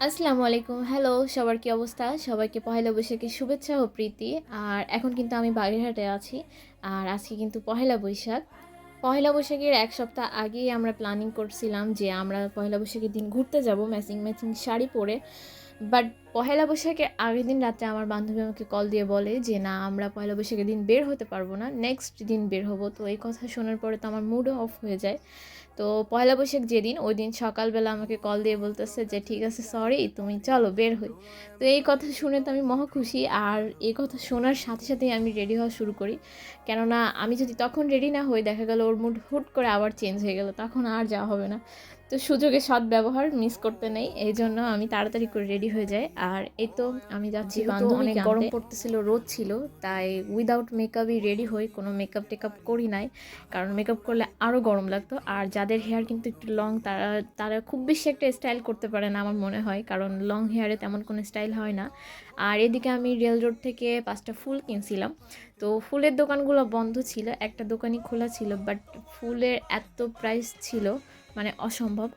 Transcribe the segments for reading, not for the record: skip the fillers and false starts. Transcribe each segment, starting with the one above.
আসসালামু আলাইকুম। হ্যালো, সবার কি অবস্থা? সবাইকে পহেলা বৈশাখের শুভেচ্ছা ও প্রীতি। আর এখন কিন্তু আমি বাগেরহাটে আছি। আর আজকে কিন্তু পহেলা বৈশাখ। পহেলা বৈশাখের ১ সপ্তাহ আগেই আমরা প্ল্যানিং করছিলাম যে আমরা পহেলা বৈশাখের দিন ঘুরতে যাব ম্যাচিং, ম্যাচিং শাড়ি পরে। বাট পহেলা বৈশাখের আগের দিন রাতে আমার বান্ধবী আমাকে কল দিয়ে বলে যে, "না, আমরা পহেলা বৈশাখের দিন বের হতে পারবো না। নেক্সট দিন বের হবো।" তো এই কথা শোনার পরে তো আমার মুডও অফ হয়ে যায়। তো পহেলা বৈশাখ যেদিন ওই দিন সকালবেলা আমাকে কল দিয়ে বলতেছে যে ঠিক আছে সরি তুমি চলো বের হই। তো এই কথা শুনে তো আমি মহা খুশি। আর এই কথা শোনার সাথে সাথেই আমি রেডি হওয়া শুরু করি। কেননা আমি যদি তখন রেডি না হই দেখা গেল ওর মুড হুট করে আবার চেঞ্জ হয়ে গেল, তখন আর যাওয়া হবে না। তো সুযোগে সদ্ব্যবহার মিস করতে নেই, এই জন্য আমি তাড়াতাড়ি করে রেডি হয়ে যাই। আর এই তো আমি যাচ্ছি যেহেতু অনেক বান্ধবীকে গরম আনতে। পড়তেছিল, রোদ ছিল, তাই উইদাউট মেকআপই রেডি হই, কোনো মেকআপ টেকআপ করি নাই। কারণ মেকআপ করলে আরও গরম লাগতো। আর যাদের হেয়ার কিন্তু একটু লং তারা তারা খুব বেশি একটা স্টাইল করতে পারে না আমার মনে হয়, কারণ লং হেয়ারে তেমন কোনো স্টাইল হয় না। আর এদিকে আমি রেল রোড থেকে 5টা ফুল কিনছিলাম। তো ফুলের দোকানগুলো বন্ধ ছিল, একটা দোকানই খোলা ছিল, বাট ফুলের এত প্রাইস ছিল মানে অসম্ভব।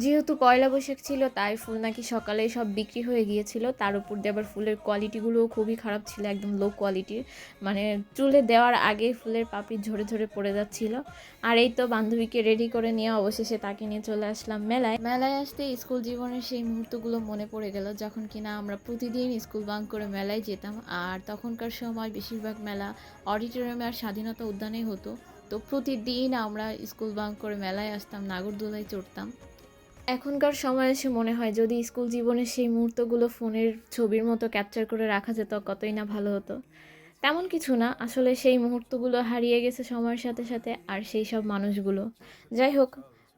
যেহেতু পয়লা বৈশাখ ছিল তাই ফুল নাকি সকালেই সব বিক্রি হয়ে গিয়েছিল। তার উপর দিয়ে আবার ফুলের কোয়ালিটিগুলোও খুবই খারাপ ছিল, একদম লো কোয়ালিটির। মানে চুলে দেওয়ার আগে ফুলের পাপড়ি ঝরে ঝরে পড়ে যাচ্ছিল। আর এই তো বান্ধবীকে রেডি করে নিয়ে অবশেষে তাকে নিয়ে চলে আসলাম মেলায়। মেলায় আসতে স্কুল জীবনের সেই মুহূর্তগুলো মনে পড়ে গেল, যখন কিনা আমরা প্রতিদিন স্কুল বাঙ্ক করে মেলায় যেতাম। আর তখনকার সময় বেশিরভাগ মেলা অডিটোরিয়ামে আর স্বাধীনতা উদ্যানেই হতো। তো প্রতিদিন আমরা স্কুল বাঙ্ক করে মেলায় আসতাম, নাগরদোলায় চড়তাম। এখনকার সময়ে এসে মনে হয় যদি স্কুল জীবনের সেই মুহূর্তগুলো ফোনের ছবির মতো ক্যাপচার করে রাখা যেত কতই না ভালো হতো। তেমন কিছু না, আসলে সেই মুহূর্তগুলো হারিয়ে গেছে সময়ের সাথে সাথে, আর সেই সব মানুষগুলো। যাই হোক,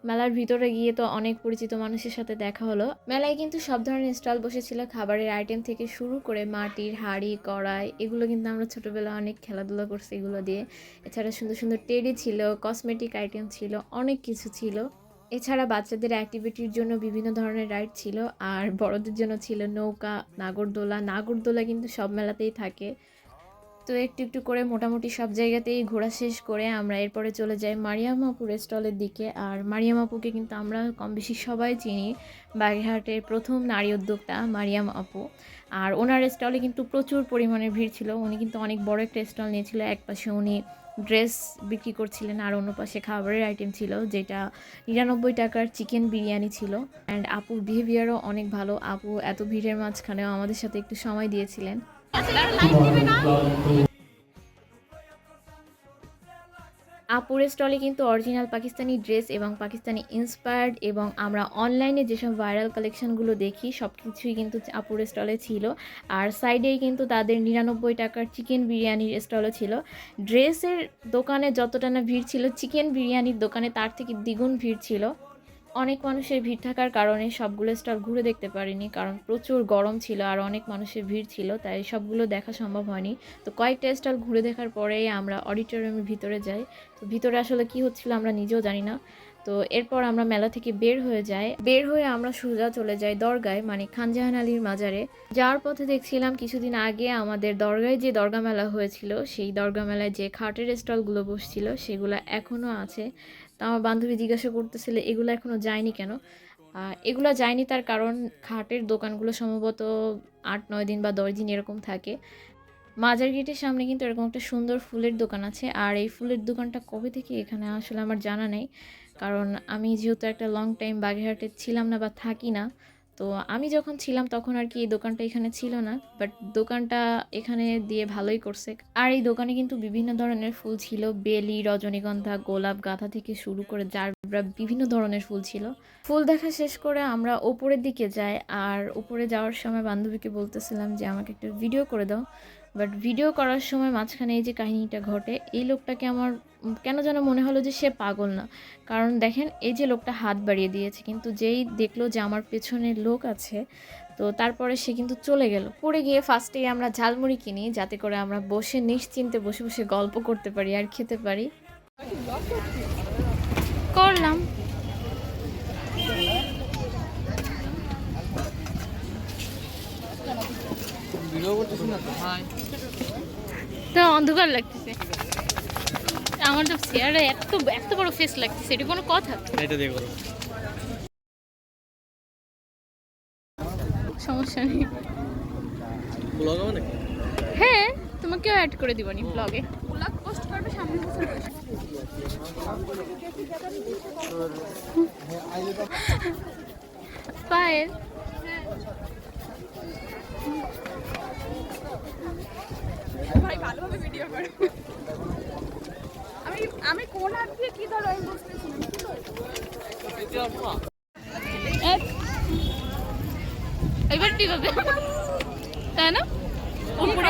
মেলার ভিতরে গিয়ে তো অনেক পরিচিত মানুষের সাথে দেখা হলো। মেলায় কিন্তু সব ধরনের স্টল বসেছিল, খাবারের আইটেম থেকে শুরু করে মাটির হাঁড়ি কড়াই, এগুলো কিন্তু আমরা ছোটোবেলায় অনেক খেলাধুলা করছি এগুলো দিয়ে। এছাড়া সুন্দর সুন্দর টেডি ছিল, কসমেটিক আইটেম ছিল, অনেক কিছু ছিল। এছাড়া বাচ্চাদের অ্যাক্টিভিটির জন্য বিভিন্ন ধরনের রাইড ছিল। আর বড়দের জন্য ছিল নৌকা, নাগরদোলা। নাগরদোলা কিন্তু সব মেলাতেই থাকে। তো একটু একটু করে মোটামুটি সব জায়গাতেই ঘোরা শেষ করে আমরা এরপরে চলে যাই মারিয়াম আপুর স্টলের দিকে। আর মারিয়াম আপুকে কিন্তু আমরা কম বেশি সবাই চিনি, বাগেরহাটের প্রথম নারী উদ্যোক্তা মারিয়াম আপু। আর ওনার স্টলে কিন্তু প্রচুর পরিমাণে ভিড় ছিল, উনি কিন্তু অনেক বড় একটা স্টল নিয়েছিল। এক পাশে উনি ড্রেস বিক্রি করছিলেন আর অন্য পাশে খাবারের আইটেম ছিল, যেটা 99 টাকার চিকেন বিরিয়ানি ছিল। অ্যান্ড আপুর বিহেভিয়ারও অনেক ভালো, আপু এত ভিড়ের মাঝখানেও আমাদের সাথে একটু সময় দিয়েছিলেন। আপুর স্টলে কিন্তু অরিজিনাল পাকিস্তানি ড্রেস এবং পাকিস্তানি ইন্সপায়ার্ড এবং আমরা অনলাইনে যেসব ভাইরাল কালেকশনগুলো দেখি সব কিছুই কিন্তু আপুর স্টলে ছিল। আর সাইডেই কিন্তু তাদের 99 টাকার চিকেন বিরিয়ানির স্টলও ছিল। ড্রেসের দোকানে যতটা না ভিড় ছিল, চিকেন বিরিয়ানির দোকানে তার থেকে দ্বিগুণ ভিড় ছিল। অনেক মানুষের ভিড় থাকার কারণে সবগুলো স্টল ঘুরে দেখতে পারিনি, কারণ প্রচুর গরম ছিল আর অনেক মানুষের ভিড় ছিল, তাই সবগুলো দেখা সম্ভব হয়নি। তো কয়েকটা স্টল ঘুরে দেখার পরেই আমরা অডিটোরিয়ামের ভিতরে যাই। তো ভিতরে আসলে কি হচ্ছিল আমরা নিজেও জানি না। তো এরপর আমরা মেলা থেকে বের হয়ে যাই, বের হয়ে আমরা সোজা চলে যাই দরগায়, মানে খানজাহান আলীর মাজারে। যাওয়ার পথে দেখছিলাম কিছুদিন আগে আমাদের দরগায় যে দরগা মেলা হয়েছিল, সেই দরগা মেলায় যে খাটের স্টলগুলো বসছিল সেগুলো এখনও আছে। তো আমার বান্ধবী জিজ্ঞাসা করতেছিল এগুলো এখনও যায়নি কেন। এগুলো যায়নি তার কারণ খাটের দোকানগুলো সম্ভবত 8-9 দিন বা 10 দিন এরকম থাকে। মাজার গেটের সামনে কিন্তু এরকম একটা সুন্দর ফুলের দোকান আছে, আর এই ফুলের দোকানটা কবে থেকে এখানে আসলে আমার জানা নেই, কারণ আমি যেহেতু একটা লং টাইম বাগেরহাটে ছিলাম না বা থাকি না। তো আমি যখন ছিলাম তখন আর কি এই দোকানটা এখানে ছিল না, বাট দোকানটা এখানে দিয়ে ভালোই করছে। আর এই দোকানে কিন্তু বিভিন্ন ধরনের ফুল ছিল, বেলি, রজনীগন্ধা, গোলাপ, গাঁদা থেকে শুরু করে জারবেরা, বিভিন্ন ধরনের ফুল ছিল। ফুল দেখা শেষ করে আমরা ওপরের দিকে যাই। আর উপরে যাওয়ার সময় বান্ধবীকে বলতেছিলাম যে আমাকে একটা ভিডিও করে দাও। বাট ভিডিও করার সময় মাঝখানে এই যে কাহিনীটা ঘটে, এই লোকটাকে আমার কেন যেন মনে হলো যে সে পাগল না। কারণ দেখেন এই যে লোকটা হাত বাড়িয়ে দিয়েছে, কিন্তু যেই দেখলো যে আমার পেছনে লোক আছে, তো তারপরে সে কিন্তু চলে গেল। পরে গিয়ে ফার্স্টেই আমরা ঝালমুড়ি কিনি, যাতে করে আমরা বসে নিশ্চিন্তে বসে বসে গল্প করতে পারি আর খেতে পারি। করলাম তো অন্ধকার লাগতেছে, আমার তো চেয়ারে এত এত বড় ফেস লাগতেছে, এটা কোনো কথা? এটা দিয়ে করো। সমস্যা নেই। ব্লগ হবে নাকি? হ্যাঁ, তোমাকেও অ্যাড করে দিবনি ব্লগে। ব্লগ পোস্ট করবে সামনে বছর পায়েল ভাই ভালোভাবে ভিডিও করে। আমি আমি কোন হাত দিয়ে কি ধরো আমি বুঝতেছি না। এবার ঠিক হবে, তাই না? উপরে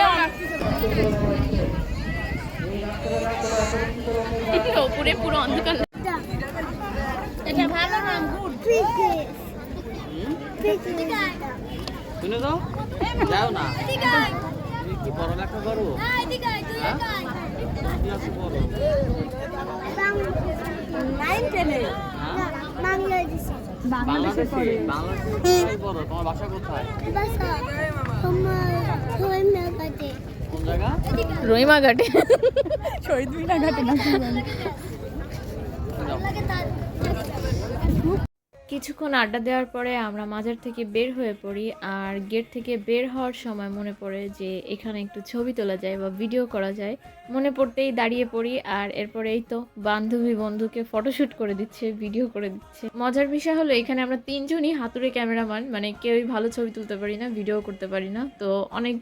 উপরে পুরো অন্ধকার। এটা ভালো না, গুড। শুনে যাও, যাও না। তুমি কি পড়ালেখা করো? হ্যাঁ? কি আছে বলো? বাংলাদেশে কোথায় পড়ো? তোমার বাসা কোথায়? কোন জায়গা? রহিমাঘাটে। শহীদ মিনার ঘাটে না কিছুক্ষণ আড্ডা দেওয়ার পরে আমরা মাজার থেকে বের হয়ে পড়ি। আর গেট থেকে বের হওয়ার সময় মনে পড়ে যে এখানে একটু ছবি তোলা যায় বা ভিডিও করা যায়। মনে পড়তেই দাঁড়িয়ে পড়ি, আর এরপরে এই তো বান্ধবী বন্ধুকে ফটোশ্যুট করে দিচ্ছে, ভিডিও করে দিচ্ছে। মজার বিষয় হলো এখানে আমরা তিনজনই হাতুড়ে ক্যামেরাম্যান, মানে কেউই ভালো ছবি তুলতে পারি না, ভিডিও করতে পারি না। তো অনেক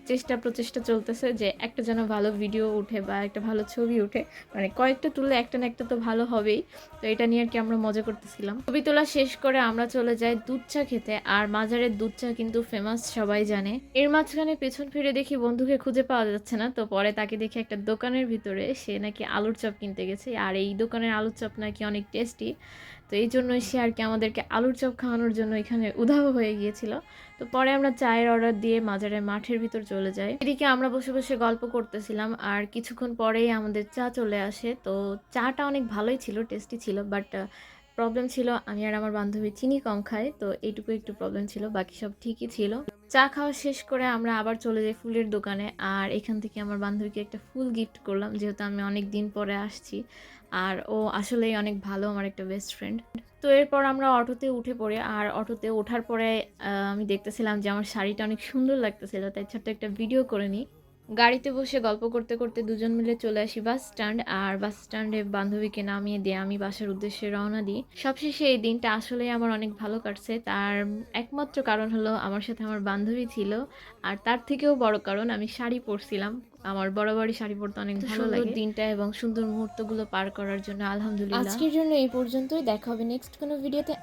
প্রচেষ্টা চলতেছে যে একটা যেন ভালো ভিডিও উঠে বা একটা ভালো ছবি উঠে, মানে কয়েকটা তুললে একটা না একটা তো ভালো হবেই। তো এটা নিয়ে আর কি আমরা মজা করতেছিলাম। ছবি তোলা শেষ করে আমরা চলে যাই দুধ চা খেতে। আর মাজারের দুধ চা কিন্তু ফেমাস, সবাই জানে। এর মাঝখানে পেছন ফিরে দেখি বন্ধুকে খুঁজে পাওয়া যাচ্ছে না। তো পরে তাকে দেখি একটা দোকানের ভিতরে, সে নাকি আলুর চপ কিনতে গেছে। আর এই দোকানের আলুর চপ নাকি অনেক টেস্টি। তো এই জন্যই সে আর কি আমাদেরকে আলুর চপ খাওয়ানোর জন্য এখানে উধাও হয়ে গিয়েছিল। তো পরে আমরা চায়ের অর্ডার দিয়ে মাজারের মাঠের ভিতর চলে যাই। এদিকে আমরা বসে বসে গল্প করতেছিলাম, আর কিছুক্ষণ পরেই আমাদের চা চলে আসে। তো চাটা অনেক ভালোই ছিল, টেস্টি ছিল, বাট প্রবলেম ছিল আমি আর আমার বান্ধবী চিনি কম খাই, তো এইটুকু একটু প্রবলেম ছিল, বাকি সব ঠিকই ছিল। চা খাওয়া শেষ করে আমরা আবার চলে যাই ফুলের দোকানে। আর এখান থেকে আমার বান্ধবীকে একটা ফুল গিফট করলাম, যেহেতু আমি অনেক দিন পরে আসছি। আর ও আসলেই অনেক ভালো, আমার একটা বেস্ট ফ্রেন্ড। তো এরপর আমরা অটোতে উঠে পড়ি। আর অটোতে ওঠার পরে আমি দেখতেছিলাম যে আমার শাড়িটা অনেক সুন্দর লাগতেছিল, তাই ছোট্ট একটা ভিডিও করে নিই। গাড়িতে বসে গল্প করতে করতে দুজন মিলে চলে আসি বাস স্ট্যান্ড। আর বাস স্ট্যান্ডে বান্ধবীকে নামিয়ে দিয়ে আমি বাসার উদ্দেশ্যে রওনা দিই। সবশেষে এই দিনটা আসলেই আমার অনেক ভালো কাটছে। তার একমাত্র কারণ হলো আমার সাথে আমার বান্ধবী ছিল, আর তার থেকেও বড় কারণ আমি শাড়ি পরছিলাম। আমার বরাবরই শাড়ি পরতে অনেক ভালো লাগে। দিনটা এবং সুন্দর মুহূর্তগুলো পার করার জন্য আলহামদুলিল্লাহ। আজকের জন্য এই পর্যন্তই, দেখা হবে নেক্সট কোনো ভিডিওতে।